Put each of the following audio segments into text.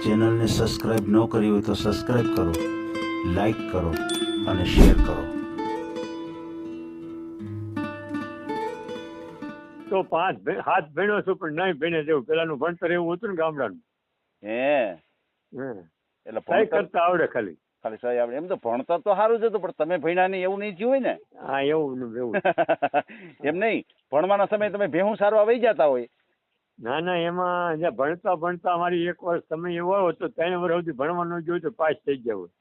ચેનલને સબસ્ક્રાઇબ ન કરી હોય તો સબસ્ક્રાઇબ કરો, લાઈક કરો અને શેર કરો. તો 5-7 ભણ્યો છું પણ નહીં ભણે જેવું પેલાનું ભણતર એવું હતું ને ગામડાનું. એટલે કઈ કરતા આવડે ખાલી. ખાલી સહી આવડે. એમ તો ભણતર તો સારું જ હતું પણ તમે ભણ્યા નહીં એવું નહીં થયું હોય ને. હા એવું એમ નહીં, ભણવાના સમયે તમે ભેહું સારવા વહી જતા હોય. ના એમાં જ્યાં ભણતા અમારી એક વર્ષ સમય એવો આવ્યો તો 3 વર્ષ સુધી ભણવાનું જોયું તો પાસ થઈ ગયા હોય.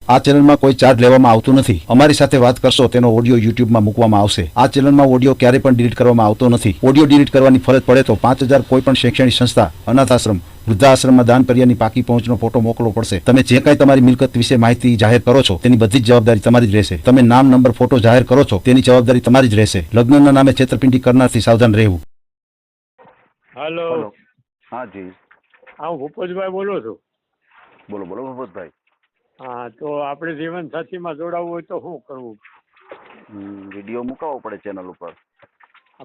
આ ચેનલમાં કોઈ ચાર્જ લેવામાં આવતું નથી. અમારી સાથે વાત કરશો તેનો ઓડિયો યુટ્યુબમાં મૂકવામાં આવશે. આ ચેનલમાં ઓડિયો ક્યારેય પણ ડિલીટ કરવામાં આવતો નથી. ઓડિયો ડિલીટ કરવાની ફરજ પડે તો 5000 કોઈ પણ શૈક્ષણિક સંસ્થા, અનાથ આશ્રમ, વૃદ્ધાશ્રમમાં દાન કર્યાની પાકી પહોંચનો ફોટો મોકલવો પડશે. તમે જે કાંઈ તમારી મિલકત વિશે માહિતી જાહેર કરો છો તેની બધી જ જવાબદારી તમારી જ રહેશે. તમે નામ, નંબર, ફોટો જાહેર કરો છો તેની જવાબદારી તમારી જ રહેશે. લગ્નના નામે છેતરપિંડી કરનારથી સાવધાન રહેવું. હાલો. હા જી. હા હું ભૂપતભાઈ બોલું છું. બોલો બોલો ભૂપતભાઈ. હા તો આપણે જીવન સાથીમાં જોડાવવું હોય તો શું કરવું? વિડીયો મુકાવવો પડે ચેનલ ઉપર.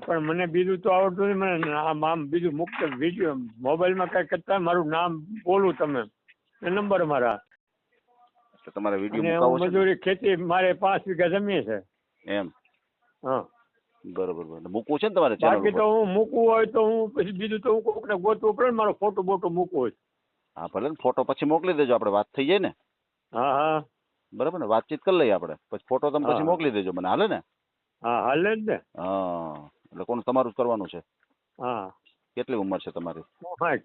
પણ મને બીજું તો આવડતું નહીં. મને આમ બીજું મુક્ત વિડીયો મોબાઈલમાં કઈ કરતા મારું નામ બોલું તમે નંબર મારા. તમારે વિડીયો અને મુકાવવો છે? મજૂરી ખેતી મારે 5 વીઘા જમીન છે. એમ. હા બરોબર. મૂકવું છે ને તમારે ચેનલ બાકી તો ઉપર? હું મૂકવું હોય તો હું પછી બીજું તો હું કોકને ગોતવું પડે ને મારો ફોટો બોટો મૂકવો હોય. હા ભલે ને, ફોટો પછી મોકલી દેજો, આપણે વાત થઈ જાય ને. હા બરાબર ને, વાતચીત કરી લઈએ આપણે. પછી ફોટો તમે પછી હા. મોકલી દેજો મને, હાલે ને? હા હાલે જ ને. હા એટલે કોણ તમારું જ કરવાનું છે? હા કેટલી ઉંમર છે તમારી? 60.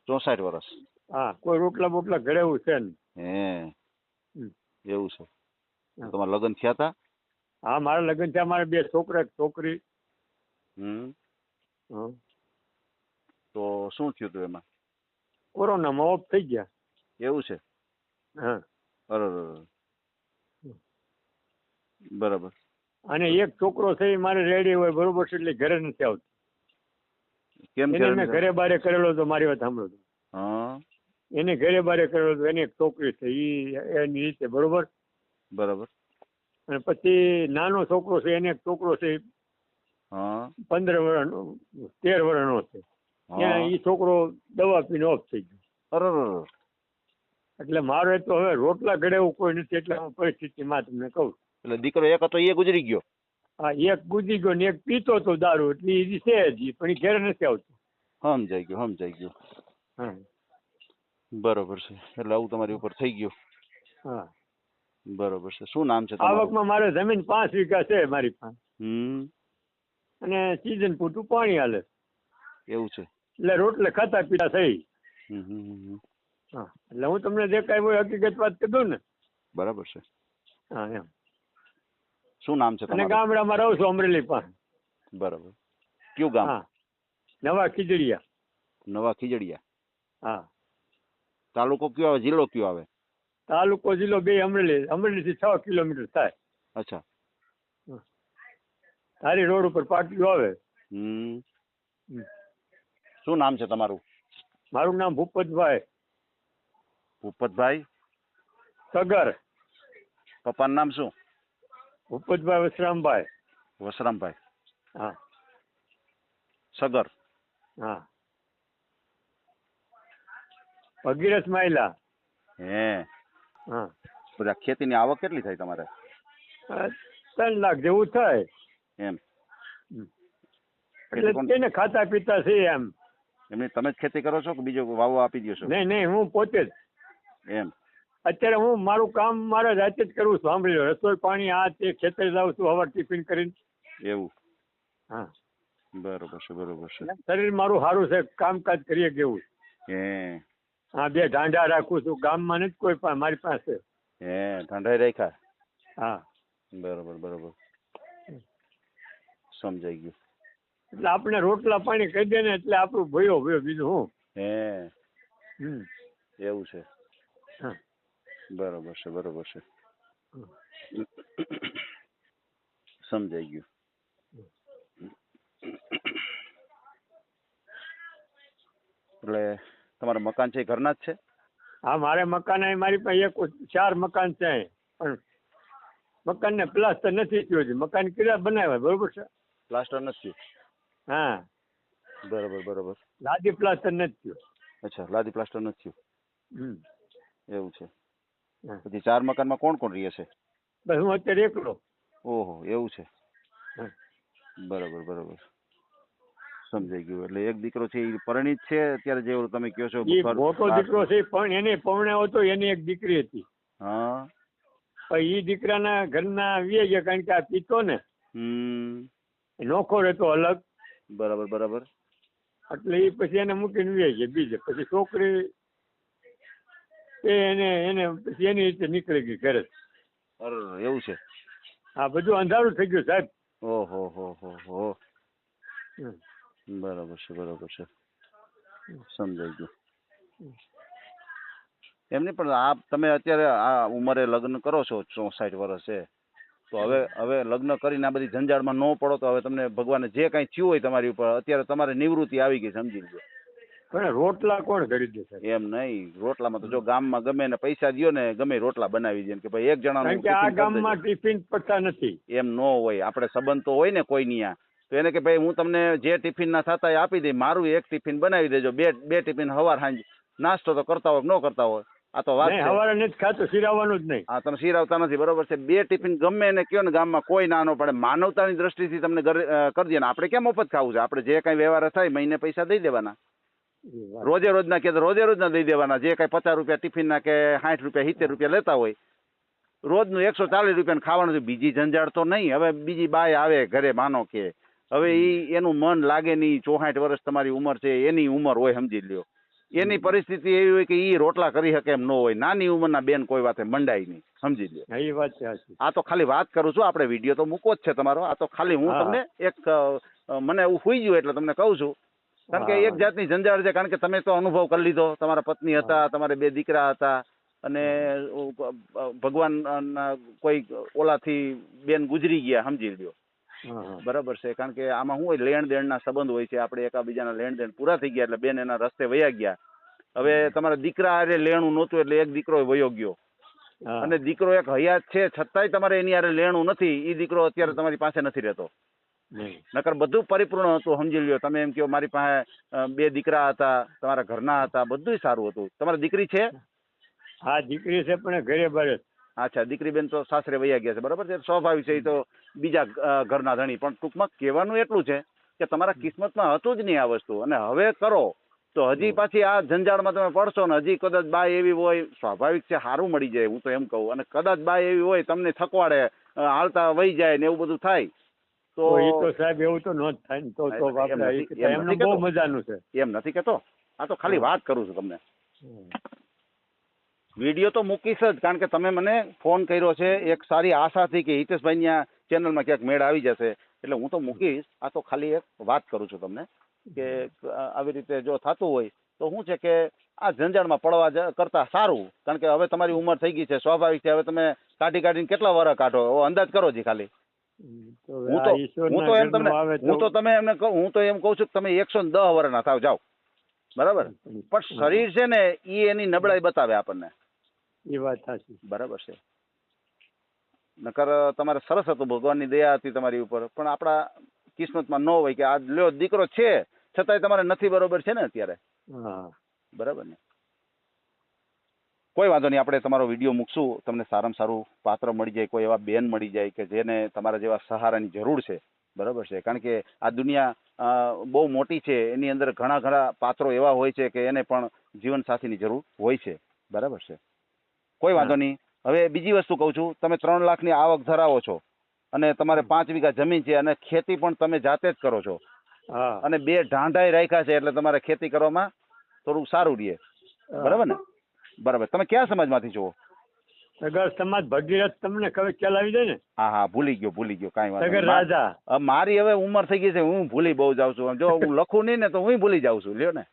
64 વર્ષ. હા કોઈ રોટલા બોટલા ઘરેવું છે ને. હે હમ. એવું છે. હા. તમારા લગ્ન થયા હતા? હા મારા લગ્ન થયા. મારે 2 છોકરા એક છોકરી. હમ. હા તો શું થયું હતું એમાં? કોરોનામાં ઓફ થઈ ગયા. એવું છે? હા બરોબર. બરાબર. અને એક છોકરો છે એ મારે રેડી હોય બરોબર છે એટલે ઘરે નથી આવતો. કેમ એને મેં કે? ઘરે બારે કરેલો હતો. મારી વાત સાંભળો તો. હા એને ઘરે બારે કરેલો હતો. એની એક છોકરી છે એની રીતે બરોબર. બરાબર. અને પછી નાનો છોકરો છે એને એક છોકરો છે હા 15 વર્ષનો 13 વર્ષનો છે. ત્યાં એ છોકરો દવા પીને ઓફ થઈ ગયો. બરોબર. એટલે મારે તો હવે રોટલા ઘડે એવું કોઈ નથી. એટલે હું પરિસ્થિતિમાં તમને કહું. એટલે દીકરો એક હતો એ ગુજરી ગયો. હા એક ગુજી ગયો ને એક પીતો હતો દારૂ. એટલે એ છે જ પણ એ ઘરે નથી આવતો. સમજાઈ ગયું. હા બરોબર છે. એટલે આવું તમારી ઉપર થઈ ગયું. હા બરોબર છે. શું નામ છે તમારું? આવકમાં મારે જમીન 5 વીઘા છે મારી પાસે. અને સિઝન પૂરતું પાણી હાલે. એવું છે. એટલે રોટલે ખાતા પીતા થઈ. હા એટલે હું તમને જે કાંઈ હોય હકીકત વાત કરી દઉં ને. બરાબર છે. હા એમ. શું નામ છે અને તમારું? ગામડામાં રહું છું અમરેલી પાસે. બરાબર. કયું ગામ? હા નવા ખીજડીયા. નવા ખીજડીયા. હા તાલુકો કયો આવે, જિલ્લો કયો આવે? તાલુકો જિલ્લો 2 અમરેલી. અમરેલીથી 6 કિલોમીટર થાય. અચ્છા. તારી રોડ ઉપર પાટિયું આવે. શું નામ છે તમારું? મારું નામ ભૂપતભાઈ ભૂપતભાઈ. સગર. પપ્પાનું નામ શું? ભૂપતભાઈ વસરામભાઈ. વસરામભાઈ હા સગર. હા ભગીરથ માયલા. હે. હા બધા ખેતીની આવક કેટલી થાય તમારે? 3 લાખ જેવું થાય. એમ. એટલે તેને ખાતા પીતા છે એમ. એમની તમે જ ખેતી કરો છો કે બીજો વાવો આપી દો છો? નહીં હું પોતે જ. એમ. અત્યારે હું મારું કામ મારે જાતે જ કરવું છું. સાંભળી લો, રસોઈ પાણી આ તે ખેતર જાઉં છું સવાર ટિફિન કરીને. એવું. હા બરોબર છે. શરીર મારું સારું છે. કામકાજ કરીએ કેવું. હે. હા 2 ઢાંઢા રાખું છું. ગામમાં નથી કોઈ પણ મારી પાસે. હે ઠંડાઈ રાખ્યા. હા બરોબર. સમજાઈ ગયું. એટલે આપણે રોટલા પાણી કહી દે ને એટલે આપણું ભયો બીજું હું. હે. હમ એવું છે. હા બરોબર છે. સમજાઈ ગયું. એટલે તમારા મકાન છે એ ઘરના જ છે? હા મારે મકાન અહીં મારી પાસે 4 મકાન છે પણ મકાનને પ્લાસ્ટર નથી થયું. મકાન કિલ્લા બનાવ્યા બરોબર છે. પ્લાસ્ટર નથી? હા બરાબર બરાબર. લાદી પ્લાસ્ટર નથી થયું. અચ્છા, લાદી પ્લાસ્ટર નથી થયું. હમ. એવું છે. હા. પછી 4 મકાનમાં કોણ કોણ રહે છે? બસ હું અત્યારે એકલો. ઓહો, એવું છે. હા. બરાબર બરાબર, સમજાઈ ગયું. એટલે એક દીકરો છે એ પરિણીત છે અત્યારે, જે તમે કહો છો એ મોટો દીકરો છે પણ એને પૌણ્યો હતો, એની એક દીકરી હતી. હા. પણ એ દીકરાના ઘરના વીએ ગયા, કારણ કે આ પીતો ને નોખો રહેતો અલગ. બરાબર બરાબર. એટલે એ પછી એને મૂકીને વીએ ગયા બીજે. પછી છોકરી એને પછી એની રીતે નીકળી ગઈ ઘરે. અરે એવું છે. હા, બધું અંધારું થઈ ગયું સાહેબ. ઓહો હો હો હો. હમ. બરાબર છે બરાબર છે, સમજાઈ ગયું. એમને પણ આ તમે અત્યારે આ ઉંમરે લગ્ન કરો છો, 64 વર્ષ છે, તો હવે લગ્ન કરીને આ બધી ઝંઝાળમાં ન પડો તો હવે તમને ભગવાને જે કાંઈ થયું હોય તમારી ઉપર, અત્યારે તમારે નિવૃત્તિ આવી ગઈ, સમજી લો. પણ રોટલા કોણ કરી દે સાહેબ? એમ નહીં, રોટલામાં તો જો ગામમાં ગમે ને પૈસા દ્યો ને ગમે રોટલા બનાવી દે કે ભાઈ એક કારણ જણાનું કે આ ટિફિન કરી ગામમાં દેજો. ટિફિન પડતા નથી. એમ ન હોય, આપણે સંબંધ તો હોય ને કોઈ ત્યાં, તો એને કે ભાઈ હું તમને જે ટિફિન ના થતા એ આપી દઈ, મારું એક ટિફિન બનાવી દેજો, બે ટિફિન હવાર સાંજ નાસ્તો તો કરતા હોય ન કરતા હોય. આ તો વાત નહીં, છે. હવારે નથી ખાતું, સિરાવાનું જ નહીં. હા, તમે સિરાવતા નથી, બરોબર છે. 2 ટિફિન ગમે એને કયો ને ગામમાં કોઈ ના ન પડે, માનવતાની દ્રષ્ટિથી તમને કરી દે ને. આપણે કેમ મફત ખાવું છે? આપણે જે કાંઈ વ્યવહાર થાય મહિને પૈસા દઈ દેવાના, રોજે રોજના કે રોજે રોજના દઈ દેવાના. જે કાંઈ 50 રૂપિયા ટિફિનના કે 60 રૂપિયા 70 રૂપિયા લેતા હોય, રોજનું 140 રૂપિયાનું ખાવાનું છે. બીજી ઝંઝાળ તો નહીં. હવે બીજી બાય આવે ઘરે, માનો કે હવે એનું મન લાગે નહીં. 64 વર્ષ તમારી ઉંમર છે, એની ઉંમર હોય, સમજી લ્યો. એની પરિસ્થિતિ એવી હોય કે એ રોટલા કરી શકે એમ ન હોય. નાની ઉંમરના બેન કોઈ વાતે મંડાય નહીં, સમજી લ્યો. હા, એ વાત છે સાચી. આ તો ખાલી વાત કરું છું, આપણે વિડીયો તો મૂકવો જ છે તમારો. આ તો ખાલી હું હા. તમને એક મને એવું સુઈ ગયું એટલે તમને કહું છું, કારણ કે એક જાતની ઝંઝાળ છે. કારણ કે તમે તો અનુભવ કરી લીધો, તમારા પત્ની હતા, તમારે 2 દીકરા હતા, અને ભગવાન કોઈ ઓલાથી બેન ગુજરી ગયા, સમજી લ્યો. બરાબર છે. કારણ કે આમાં શું હોય, લેણ દેણના સંબંધ હોય છે. આપણે એકાબીજાના લેણ દેણ પૂરા થઈ ગયા એટલે બેન એના રસ્તે વયા ગયા. હવે તમારા દીકરા અરે લેણું નહોતું એટલે એક દીકરો વયો ગયો, અને દીકરો એક હયાત છે છતાંય તમારે એની હારે લેણું નથી. એ દીકરો અત્યારે તમારી પાસે નથી રહેતો. નકર બધું પરિપૂર્ણ હતું, સમજી લ્યો. તમે એમ કહો મારી પાસે 2 દીકરા હતા, તમારા ઘરના હતા, બધું સારું હતું. તમારી દીકરી છે? હા, દીકરી છે પણ ઘરે બરે. અચ્છા, દીકરી બેન તો સાસરે વયા ગયા છે, બરાબર છે. સ્વાભાવિક છે, એ તો બીજા ઘરના ધણી. પણ ટૂંકમાં કહેવાનું એટલું છે કે તમારા કિસ્મતમાં હતું જ નહીં આ વસ્તુ, અને હવે કરો તો હજી પાછી આ ઝંઝાળમાં તમે પડશો ને. હજી કદાચ બાય એવી હોય, સ્વાભાવિક છે, સારું મળી જાય, હું તો એમ કહું. અને કદાચ બાય એવી હોય તમને થકવાડે, હાલતા વહી જાય ને એવું બધું થાય તો એ તો સાહેબ એવું તો ન જ થાય ને. તો એમને બહુ મજાનું છે. એમ નથી કેતો, આ તો ખાલી વાત કરું છું તમને. વિડીયો તો મૂકીશ જ, કારણ કે તમે મને ફોન કર્યો છે એક સારી આશાથી કે હિતેશભાઈની ચેનલમાં ક્યાંક મેળ આવી જશે, એટલે હું તો મૂકીશ. આ તો ખાલી એક વાત કરું છું તમને કે આવી રીતે જો થતું હોય તો શું છે કે આ ઝંઝાળમાં પડવા કરતા સારું. કારણ કે હવે તમારી ઉંમર થઈ ગઈ છે, સ્વાભાવિક છે. હવે તમે કાઢીને કેટલા વર્ષ કાઢો, અંદાજ કરો જી ખાલી. હું તો એમ કહું છું કે તમે 110 વર્ષના થાવ, જાઓ, બરાબર. પણ શરીર છે ને એ એની નબળાઈ બતાવે આપણને. એ વાત સાચી. બરાબર છે. નકર તમારે સરસ હતું, ભગવાનની દયા હતી તમારી ઉપર, પણ આપણા કિસ્મતમાં ન હોય કે આ લ્યો દીકરો છે છતાંય તમારે નથી, બરોબર છે ને અત્યારે. બરાબર ને. કોઈ વાંધો નહીં, આપણે તમારો વિડીયો મૂકશું. તમને સારામાં સારું પાત્ર મળી જાય, કોઈ એવા બેન મળી જાય કે જેને તમારા જેવા સહારાની જરૂર છે, બરાબર છે. કારણ કે આ દુનિયા બહુ મોટી છે, એની અંદર ઘણા પાત્રો એવા હોય છે કે એને પણ જીવનસાથીની જરૂર હોય છે, બરાબર છે. કોઈ વાંધો નહીં. હવે બીજી વસ્તુ કહું છું, તમે 3 લાખની આવક ધરાવો છો, અને તમારે 5 વીઘા જમીન છે, અને ખેતી પણ તમે જાતે જ કરો છો, અને 2 ઢાંઢાઈ રાખ્યા છે, એટલે તમારે ખેતી કરવામાં થોડુંક સારું રહે, બરાબર ને. બરાબર. તમે કયા સમાજમાંથી છો? સગર સમાજ, ભગીરથ. તમને ખબર ખ્યાલ આવી જાય ને? હા, ભૂલી ગયો, કાંઈ વાંધો સગર રાજા. મારી હવે ઉંમર થઈ ગઈ છે, હું ભૂલી બહુ જાઉં છું. જો હું લખું નહીં ને તો હું ભૂલી જાઉં છું, લ્યો ને.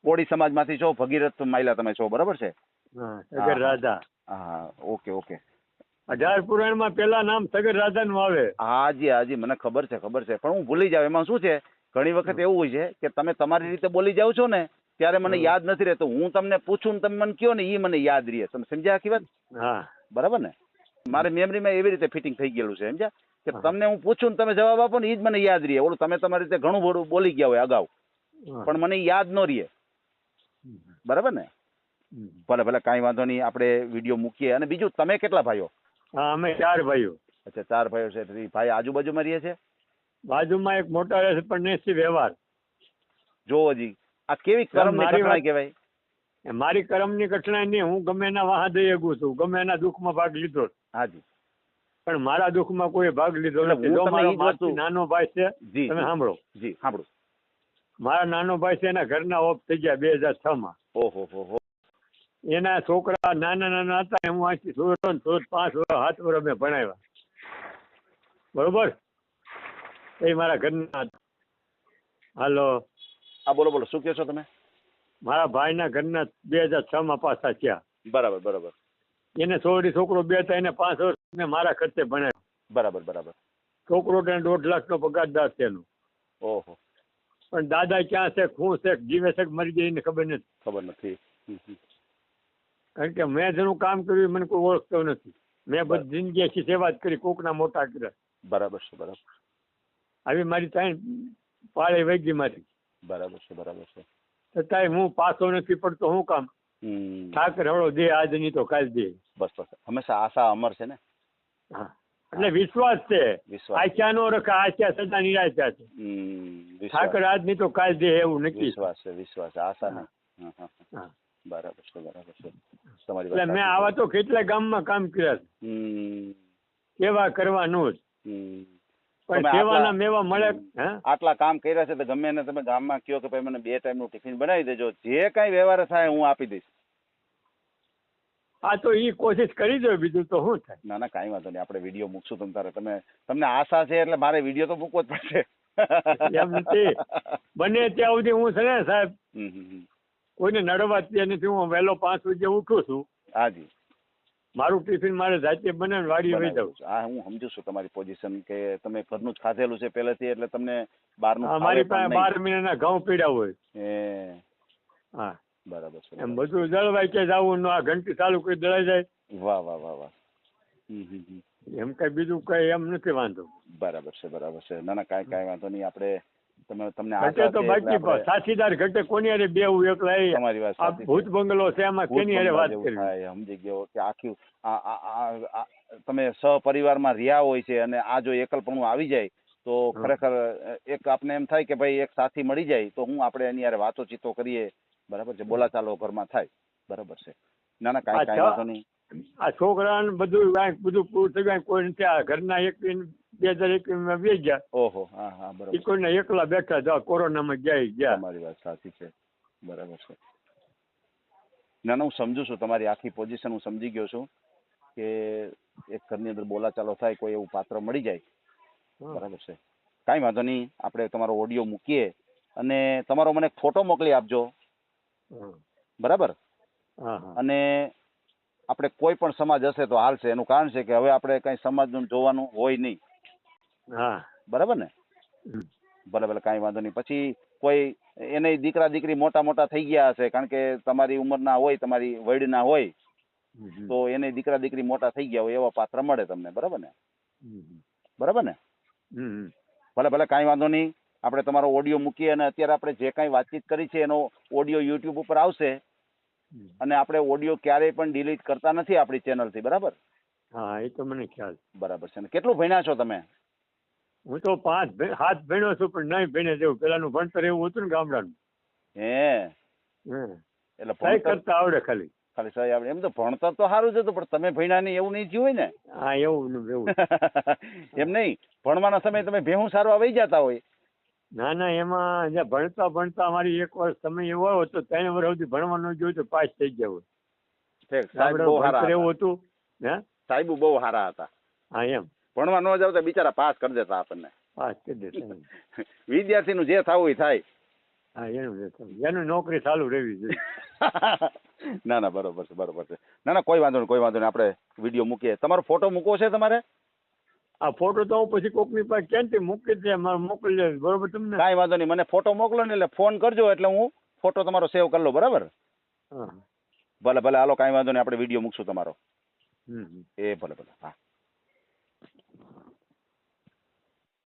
કોળી સમાજમાંથી છો, ભગીરથ માયલા તમે છો, બરાબર છે. સગર રાજા. હા, ઓકે. 18 પુરાણમાં પેલા નામ સગર રાજાનું આવે. હાજી, મને ખબર છે. પણ હું ભૂલી જાઉં. એમાં શું છે, ઘણી વખત એવું હોય છે કે તમે તમારી રીતે બોલી જાવ છો ને, ત્યારે મને યાદ નથી રહેતું. હું તમને પૂછું ને તમે મને કહો ને, એ મને યાદ રહે. તમે સમજ્યા આખી વાત? હા, બરાબર ને. મારી મેમરીમાં એવી રીતે ફિટિંગ થઈ ગયેલું છે સમજ્યા કે હા. તમને હું પૂછું ને તમે જવાબ આપો ને એ જ મને યાદ રહે. ઓલું તમે તમારી રીતે ઘણું બધું બોલી ગયા હોય અગાઉ હા. પણ મને યાદ ન રહે. બરાબર ને? ભલે ભલે કાંઈ વાંધો નહીં, આપણે વિડીયો મૂકીએ. અને બીજું તમે કેટલા ભાઈઓ? હા અમે 4 ભાઈઓ. અચ્છા 4 ભાઈઓ છે. તો ઈ ભાઈ આજુબાજુમાં રહે છે? બાજુમાં એક મોટા રહે છે પણ નેસી વ્યવહાર. જોવો જી આ કેવી કર્મની મારી કઠણાઈ વાત- કહેવાય. મારી કરમની કઠણાઈ નહીં, હું ગમે એના વાહ દઈ શકું છું, ગમે એના દુઃખમાં ભાગ લીધો, હાજી પણ મારા દુઃખમાં કોઈ ભાગ લીધો એટલે નથી. હું જો તમને મારો ઈ જ વસ્તુ- માસી નાનો ભાઈ છે, જી તમે સાંભળો, જી સાંભળું. મારા નાનો ભાઈ છે, એના ઘરના ઓફ થઈ ગયા 2006 ઓહો હો. એના છોકરા નાના નાના હતા, હું અહીંથી સુરત ને સુરત 5 વર્ષ 7 વર્ષ મેં ભણાવ્યા. બરોબર, એ મારા ઘરના હતા. હાલો, હા બોલો બોલો, શું કહો છો તમે? મારા ભાઈના ઘરના 2006 પાછા થયા. બરાબર બરાબર એને છોકરો 2 હતા, એને 5 વર્ષ મેં મારા ખર્ચે ભણાવ્યો. બરાબર બરાબર. છોકરો તેને 1.5 લાખનો પગારદાર છે એનો. ઓહો, પણ દાદા ક્યાં છે, શું છે, જીવે છે કે મરી જાય એને ખબર નથી. ખબર નથી. કારણ કે મેં જેનું કામ કર્યું મને કોઈ ઓળખતો નથી. મેં બધી જિંદગી આખી સેવા જ કરી, કોકના મોટા કર્યા. બરાબર છે બરાબર. આવી મારી ત્યાં પાળે વૈગી મારી. બરાબર છે બરાબર છે. છતાંય હું પાછો નથી પડતો. શું કામ? ઠાકર હળો દે આજ નહીં તો કાલ દે. બસ બસ, હંમેશા આશા અમર છે ને. હા, એટલે વિશ્વાસ છે. વિશ્વાસ. આચ્યા નો રખા, આચ્યા સદા નિરાચ્યા છે. ઠાકર આજ નહીં તો કાલ દે એવું નક્કી. વિશ્વાસ છે વિશ્વાસ છે, આશા નહીં. હા. બરાબર છે બરાબર છે. તમારી એટલે મેં આવા તો કેટલા ગામમાં કામ કર્યા છે, સેવા કરવાનું જ. પણ તમે સેવાના આટલા- મેવા મળે. હે, આટલા કામ કર્યા છે તો ગમે એને તમે ગામમાં કહો કે ભાઈ મને 2 ટાઈમનું ટિફિન બનાવી દેજો, જે કાંઈ વ્યવહાર થાય હું આપી દઈશ. આ તો ઈ કોશિશ કરી દો, બીજું તો શું થાય. ના ના કાંઈ વાંધો નહીં, આપણે વિડીયો મૂકશું તમ તારે. તમને આશા છે એટલે મારે વિડીયો તો મૂકવો જ પડશે. એમ નથી, બને ત્યાં સુધી હું છે ને સાહેબ, હમ, હમ, હમ. કોઈને નડવા ત્યાં નથી. હું વહેલો 5 વાગે ઉઠું છું, હાજી મારું ટિફિન મારે જાતે બનાવીને વાડીએ વહી જાઉં. હા હું સમજુ છું તમારી પોઝિશન કે તમે ઘરનું જ ખાધેલું છે પહેલેથી એટલે તમને બહારનું હા, ફાવે મારી પણ પાસે નહીં. 12 મહિનાના ઘઉં પીડ્યા હોય. એ હા, બરાબર છે એમ બધું દળવાય કે જવું ન, આ ઘંટી ચાલુ કરી દળાઈ જાય. વાહ વાહ વાહ વાહ. હમ, હમ, હમ. એમ કઈ બીજું કઈ એમ નથી વાંધો. બરાબર છે બરાબર છે. ના ના કાંઈ વાંધો નહીં. આપણે તમને ઘટે આશા તો છે બાકી એટલે આપણે- સાથીદાર ઘટે કોની હારે બેવું એકલા. એ તમારી વાત આ સાચી છે. ભૂત બંગલો છે, એમાં ભૂત કેની હારે બંગલા વાત જેવું કરવી. થાય, સમજી ગયો કે આખી તમે સહપરિવારમાં રહ્યા હોય છે અને આ જો એકલપણું આવી જાય તો હા. ખરેખર એક આપને એમ થાય કે ભાઈ એક સાથી મળી જાય તો હું આપણે એની યારે વાતો ચીતો કરીએ. બરાબર છે, બોલાચાલો ઘરમાં થાય. બરાબર છે. ના ના કાંઈ અચ્છા. વાંધો નહીં. આ છોકરાને બધું કાંઈક બધું પૂરું થઈ ગયું, કોઈ નથી. આ ઘરના 2021 બે ગયા, ઓહો હા હા એ બરાબર. કોઈને એકલા બેઠા હતા, કોરોનામાં ગયા. તમારી વાત સાચી છે. બરાબર છે. ના ના હું સમજુ છું તમારી આખી પોઝિશન હું સમજી ગયો છું કે એક ઘરની અંદર બોલાચાલો થાય, કોઈ એવું પાત્ર મળી જાય. બરાબર છે. કાંઈ વાંધો નહીં, આપણે તમારો ઓડિયો મૂકીએ અને તમારો મને ફોટો મોકલી આપજો. હા. બરાબર. હા, હા. અને આપણે કોઈ પણ સમાજ હશે તો હાલશે. એનું કારણ છે કે હવે આપણે કઈ સમાજનું જોવાનું હોય નહીં. હા. બરાબર ને? હમ. ભલે ભલે કાંઈ વાંધો નહીં. પછી કોઈ એને દીકરા દીકરી મોટા થઈ ગયા હશે, કારણ કે તમારી ઉંમરના હોય, તમારી વયના હોય, હમ. તો એને દીકરા દીકરી મોટા થઈ ગયા હોય એવા પાત્ર મળે તમને. બરાબર ને? હમ. બરાબર ને? હમ. ભલે ભલે કાંઈ વાંધો નહીં. આપણે તમારો ઓડિયો મૂકીએ અને અત્યારે આપણે જે કાંઈ વાતચીત કરી છે એનો ઓડિયો યુટ્યુબ ઉપર આવશે. અને આપણે ઓડિયો ક્યારેય પણ ડિલીટ કરતા નથી આપણી ચેનલથી. બરાબર? હા, એ તો મને ખ્યાલ. બરાબર છે. ને કેટલું ભણ્યા છો તમે? હું તો 7 ભણ્યો છું, પણ નહીં ભણે જેવું. પેલાનું ભણતર એવું હતું ને ગામડાનું. હે હમ. એટલે સહી ભણતર કરતા આવડે ખાલી. ખાલી સહી આવડે. એમ તો ભણતર તો સારું જ હતું પણ તમે ભણ્યા નહીં એવું નહીં થયું હોય ને? હા, એવું. એમ નહીં, ભણવાના સમયે તમે ભેહું સારવા વહી જતા હોય. ના ના, એમાં જે ભણતા મારી 1 વર્ષ સમય એવો આવ્યો તો 3 વર્ષ સુધી ભણવાનું જોયું તો પાસ થઈ ગયા હોય. ઠીક, સાહેબ બહુ ગામડાનું સારા ભણતર એવું હતા. હતું. હે, સાહેબુ બહુ સારા હતા. હા, એમ ભણવા ન જાવ તો બિચારા પાસ કરી દેતા આપણને. પાસ કરી દેતા. વિદ્યાર્થીનું જે થવું એ થાય. હા, એનું નોકરી ચાલુ રહેવી જોઈએ. ના ના બરોબર છે બરોબર છે. ના ના કોઈ વાંધો નહીં. આપણે વિડીયો મૂકીએ. તમારો ફોટો મૂકવો છે તમારે? આ ફોટો તો હું પછી કોકની પાસે ક્યાંથી મૂકી દે, મારે મોકલી દે. બરોબર તમને? કાંઈ વાંધો નહીં. મને ફોટો મોકલો ને એટલે ફોન કરજો એટલે હું ફોટો તમારો સેવ કરી લઉં. બરાબર? હા. ભલે ભલે હાલો કાંઈ વાંધો નહીં. આપણે વિડીયો મૂકશું તમારો. એ ભલે ભલે. હા.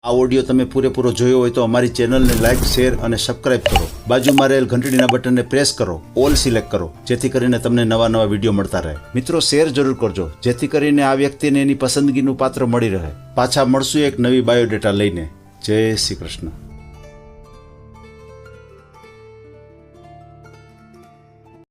આ ઓડિયો તમે પૂરેપૂરો જોયો હોય તો અમારી ચેનલને લાઇક, શેર અને સબસ્ક્રાઇબ કરો. બાજુમાં રહેલ ઘંટડીના બટનને પ્રેસ કરો, ઓલ સિલેક્ટ કરો, જેથી કરીને તમને નવા નવા વિડીયો મળતા રહે. મિત્રો, શેર જરૂર કરજો, જેથી કરીને આ વ્યક્તિને એની પસંદગીનું પાત્ર મળી રહે. પાછા મળશું એક નવી બાયોડેટા લઈને. જય શ્રી કૃષ્ણ.